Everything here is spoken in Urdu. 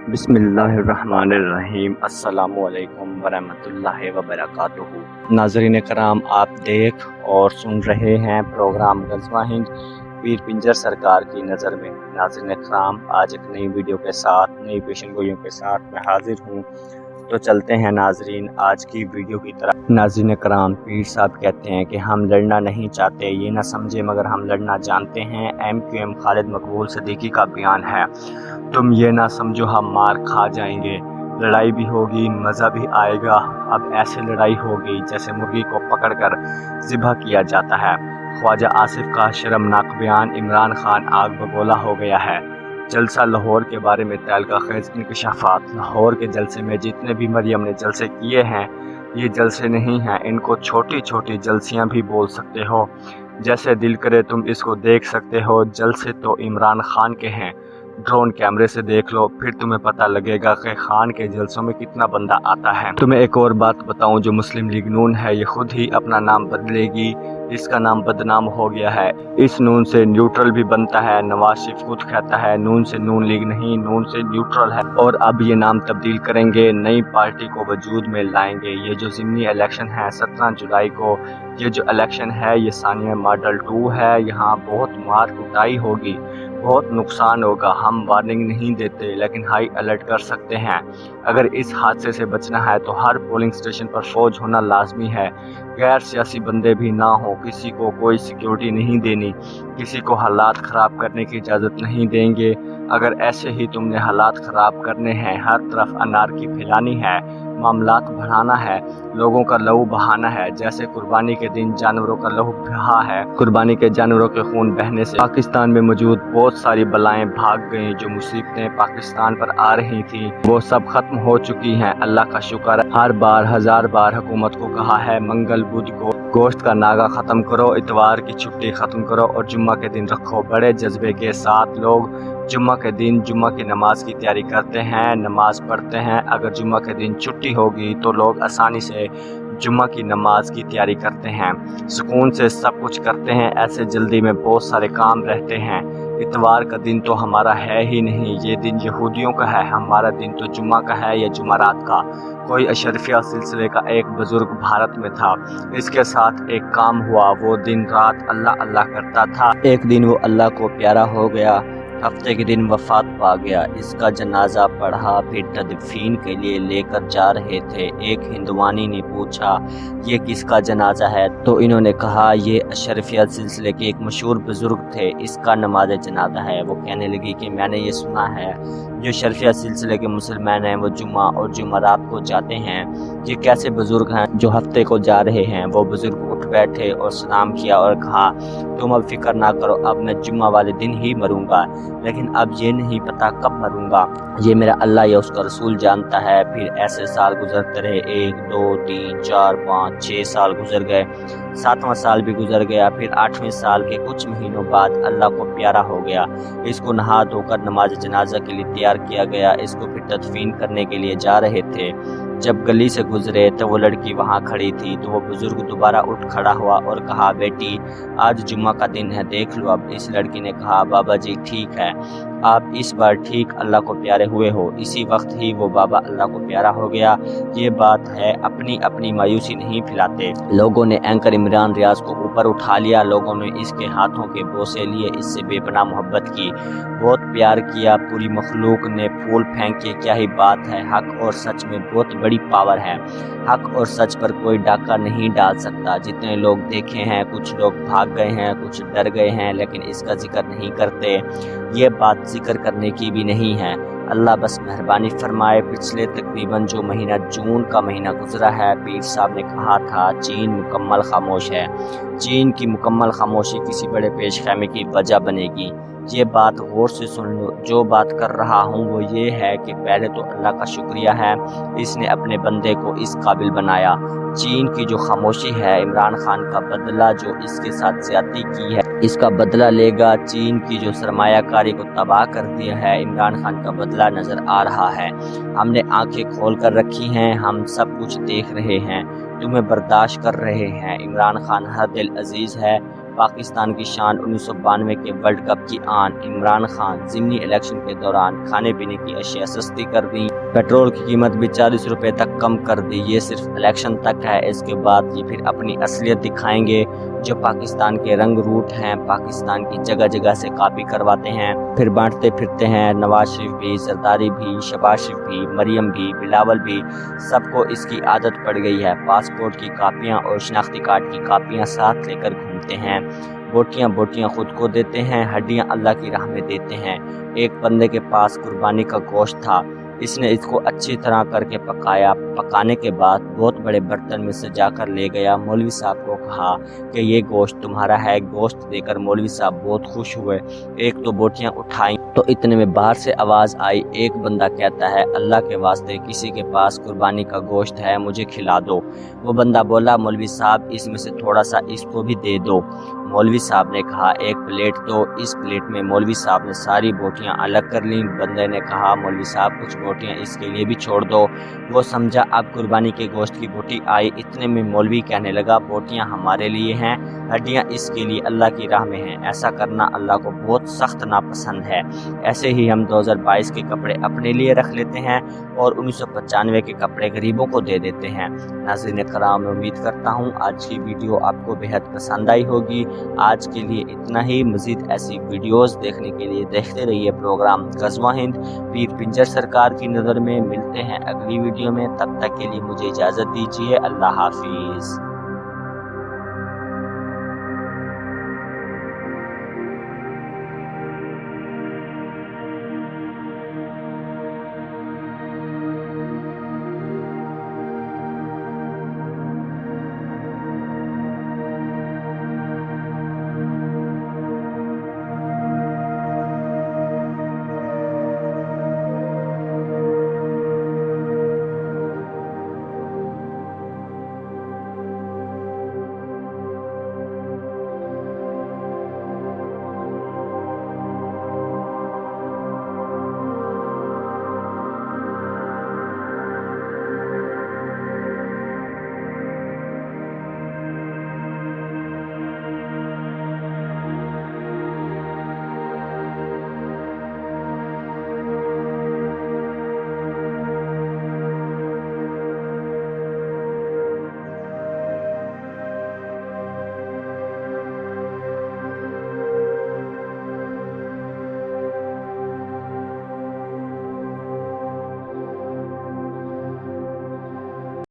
بسم اللہ الرحمن الرحیم۔ السلام علیکم ورحمۃ اللہ وبرکاتہ۔ ناظرین کرام، آپ دیکھ اور سن رہے ہیں پروگرام غزوہ ہند پیر پنجر سرکار کی نظر میں۔ ناظرین کرام، آج ایک نئی ویڈیو کے ساتھ، نئی پیشن گوئیوں کے ساتھ میں حاضر ہوں، تو چلتے ہیں ناظرین آج کی ویڈیو کی طرف۔ ناظرین کرام، پیر صاحب کہتے ہیں کہ ہم لڑنا نہیں چاہتے، یہ نہ سمجھے مگر ہم لڑنا جانتے ہیں۔ MQM خالد مقبول صدیقی کا بیان ہے، تم یہ نہ سمجھو ہم مار کھا جائیں گے، لڑائی بھی ہوگی، مزہ بھی آئے گا۔ اب ایسے لڑائی ہوگی جیسے مرغی کو پکڑ کر ذبح کیا جاتا ہے۔ خواجہ آصف کا شرمناک بیان، عمران خان آگ بگولا ہو گیا ہے۔ جلسہ لاہور کے بارے میں تعلقہ خیز انکشافات۔ لاہور کے جلسے میں جتنے بھی مریم نے جلسے کیے ہیں، یہ جلسے نہیں ہیں، ان کو چھوٹی چھوٹی جلسیاں بھی بول سکتے ہو، جیسے دل کرے تم اس کو دیکھ سکتے ہو۔ جلسے تو عمران خان کے ہیں، ڈرون کیمرے سے دیکھ لو، پھر تمہیں پتہ لگے گا کہ خان کے جلسوں میں کتنا بندہ آتا ہے۔ تمہیں ایک اور بات بتاؤں، جو مسلم لیگ نون ہے یہ خود ہی اپنا نام بدلے گی، اس کا نام بدنام ہو گیا ہے۔ اس نون سے نیوٹرل بھی بنتا ہے، نواز شریف خود کہتا ہے نون سے نون لیگ نہیں، نون سے نیوٹرل ہے، اور اب یہ نام تبدیل کریں گے، نئی پارٹی کو وجود میں لائیں گے۔ یہ جو ضمنی الیکشن ہے 17 جولائی کو، یہ جو الیکشن ہے یہ ثانیہ ماڈل 2 ہے، یہاں بہت مار کٹائی ہوگی، بہت نقصان ہوگا۔ ہم وارننگ نہیں دیتے لیکن ہائی الرٹ کر سکتے ہیں۔ اگر اس حادثے سے بچنا ہے تو ہر پولنگ سٹیشن پر فوج ہونا لازمی ہے، غیر سیاسی بندے بھی نہ ہوں، کسی کو کوئی سیکیورٹی نہیں دینی، کسی کو حالات خراب کرنے کی اجازت نہیں دیں گے۔ اگر ایسے ہی تم نے حالات خراب کرنے ہیں، ہر طرف انارکی پھیلانی ہے، معاملات بڑھانا ہے، لوگوں کا لہو بہانا ہے، جیسے قربانی کے دن جانوروں کا لہو بہا ہے، قربانی کے جانوروں کے خون بہنے سے پاکستان میں موجود بہت ساری بلائیں بھاگ گئیں، جو مصیبتیں پاکستان پر آ رہی تھیں وہ سب ختم ہو چکی ہیں، اللہ کا شکر ہے۔ ہر بار ہزار بار حکومت کو کہا ہے منگل بدھ کو گوشت کا ناغہ ختم کرو، اتوار کی چھٹی ختم کرو اور جمعہ کے دن رکھو۔ بڑے جذبے کے ساتھ لوگ جمعہ کے دن جمعہ کی نماز کی تیاری کرتے ہیں، نماز پڑھتے ہیں۔ اگر جمعہ کے دن چھٹی ہوگی تو لوگ آسانی سے جمعہ کی نماز کی تیاری کرتے ہیں، سکون سے سب کچھ کرتے ہیں۔ ایسے جلدی میں بہت سارے کام رہتے ہیں۔ اتوار کا دن تو ہمارا ہے ہی نہیں، یہ دن یہودیوں کا ہے، ہمارا دن تو جمعہ کا ہے یا جمعرات کا۔ کوئی اشرفیہ سلسلے کا ایک بزرگ بھارت میں تھا، اس کے ساتھ ایک کام ہوا، وہ دن رات اللہ اللہ کرتا تھا۔ ایک دن وہ اللہ کو پیارا ہو گیا، ہفتے کے دن وفات پا گیا۔ اس کا جنازہ پڑھا، پھر تدفین کے لیے لے کر جا رہے تھے۔ ایک ہندوانی نے پوچھا یہ کس کا جنازہ ہے؟ تو انہوں نے کہا یہ اشرفیہ سلسلے کے ایک مشہور بزرگ تھے، اس کا نماز جنازہ ہے۔ وہ کہنے لگی کہ میں نے یہ سنا ہے جو اشرفیہ سلسلے کے مسلمان ہیں وہ جمعہ اور جمعرات کو جاتے ہیں، یہ کیسے بزرگ ہیں جو ہفتے کو جا رہے ہیں؟ وہ بزرگ اٹھ بیٹھے اور سلام کیا اور کہا تم اب فکر نہ کرو، اب میں جمعہ والے دن ہی مروں گا، لیکن اب یہ نہیں پتا کب مروں گا، یہ میرا اللہ یا اس کا رسول جانتا ہے۔ پھر ایسے سال گزرتے رہے، 1 2 3 4 5 6 سال گزر گئے، 7واں سال بھی گزر گیا۔ پھر 8ویں سال کے کچھ مہینوں بعد اللہ کو پیارا ہو گیا، اس کو نہا دھو کر نماز جنازہ کے لیے تیار کیا گیا، اس کو پھر تدفین کرنے کے لیے جا رہے تھے۔ جب گلی سے گزرے تو وہ لڑکی وہاں کھڑی تھی، تو وہ بزرگ دوبارہ اٹھ کھڑا ہوا اور کہا بیٹی آج جمعہ کا دن ہے، دیکھ لو اب۔ اس لڑکی نے کہا بابا جی ٹھیک ہے، آپ اس بار ٹھیک اللہ کو پیارے ہوئے ہو۔ اسی وقت ہی وہ بابا اللہ کو پیارا ہو گیا۔ یہ بات ہے، اپنی اپنی مایوسی نہیں پھیلاتے۔ لوگوں نے اینکر عمران ریاض کو اوپر اٹھا لیا، لوگوں نے اس کے ہاتھوں کے بوسے لیے، اس سے بے پناہ محبت کی، بہت پیار کیا، پوری مخلوق نے پھول پھینکے۔ کیا ہی بات ہے، حق اور سچ میں بہت بڑی پاور ہے، حق اور سچ پر کوئی ڈاکہ نہیں ڈال سکتا۔ جتنے لوگ دیکھے ہیں، کچھ لوگ بھاگ گئے ہیں، کچھ ڈر گئے ہیں، لیکن اس کا ذکر نہیں کرتے، یہ بات ذکر کرنے کی بھی نہیں ہے۔ اللہ بس مہربانی فرمائے۔ پچھلے تقریباً جو مہینہ جون کا مہینہ گزرا ہے، پیر صاحب نے کہا تھا چین مکمل خاموش ہے، چین کی مکمل خاموشی کسی بڑے پیش خیمے کی وجہ بنے گی۔ یہ بات غور سے سن لو، جو بات کر رہا ہوں وہ یہ ہے کہ پہلے تو اللہ کا شکریہ ہے، اس نے اپنے بندے کو اس قابل بنایا۔ چین کی جو خاموشی ہے، عمران خان کا بدلہ جو اس کے ساتھ زیادتی کی ہے اس کا بدلہ لے گا۔ چین کی جو سرمایہ کاری کو تباہ کر دیا ہے، عمران خان کا بدلہ نظر آ رہا ہے۔ ہم نے آنکھیں کھول کر رکھی ہیں، ہم سب کچھ دیکھ رہے ہیں، تمہیں برداشت کر رہے ہیں۔ عمران خان ہر دل عزیز ہے، پاکستان کی شان 1992 کے ورلڈ کپ کی آن عمران خان ضمنی الیکشن کے دوران کھانے پینے کی اشیاء سستی کر دی، پیٹرول کی قیمت بھی 40 روپے تک کم کر دی۔ یہ صرف الیکشن تک ہے، اس کے بعد یہ پھر اپنی اصلیت دکھائیں گے، جو پاکستان کے رنگ روٹ ہیں، پاکستان کی جگہ جگہ سے کاپی کرواتے ہیں، پھر بانٹتے پھرتے ہیں۔ نواز شریف بھی، زرداری بھی، شہباز شریف بھی، مریم بھی، بلاول بھی، سب کو اس کی عادت پڑ گئی ہے۔ پاسپورٹ کی کاپیاں اور شناختی کارڈ کی کاپیاں ساتھ لے کر گھومتے ہیں، بوٹیاں خود کو دیتے ہیں، ہڈیاں اللہ کی راہ میں دیتے ہیں۔ ایک بندے کے پاس قربانی کا گوشت تھا، اس نے اس کو اچھی طرح کر کے پکایا، پکانے کے بعد بہت بڑے برتن میں سجا کر لے گیا، مولوی صاحب کو کہا کہ یہ گوشت تمہارا ہے۔ گوشت دے کر مولوی صاحب بہت خوش ہوئے، ایک تو بوٹیاں اٹھائیں تو اتنے میں باہر سے آواز آئی، ایک بندہ کہتا ہے اللہ کے واسطے کسی کے پاس قربانی کا گوشت ہے مجھے کھلا دو۔ وہ بندہ بولا مولوی صاحب اس میں سے تھوڑا سا اس کو بھی دے دو۔ مولوی صاحب نے کہا ایک پلیٹ دو۔ اس پلیٹ میں مولوی صاحب نے ساری بوٹیاں الگ کر لیں۔ بندے نے کہا مولوی صاحب کچھ بوٹیاں اس کے لیے بھی چھوڑ دو۔ وہ سمجھا اب قربانی کے گوشت کی بوٹی آئی، اتنے میں مولوی کہنے لگا بوٹیاں ہمارے لیے ہیں، ہڈیاں اس کے لیے اللہ کی راہ میں ہیں، ایسا کرنا اللہ کو بہت سخت ناپسند ہے۔ ایسے ہی ہم 2022 کے کپڑے اپنے لیے رکھ لیتے ہیں اور 1995 کے کپڑے غریبوں کو دے دیتے ہیں۔ ناظرین کرام، میں امید کرتا ہوں آج کی ویڈیو آپ کو بہت پسند آئی ہوگی۔ آج کے لیے اتنا ہی، مزید ایسی ویڈیوز دیکھنے کے لیے دیکھتے رہیے پروگرام غزوہ ہند۔ پیر پنجر سرکار کی نظر میں ملتے ہیں اگلی ویڈیو میں، تب تک کے لیے مجھے اجازت دیجیے، اللہ حافظ۔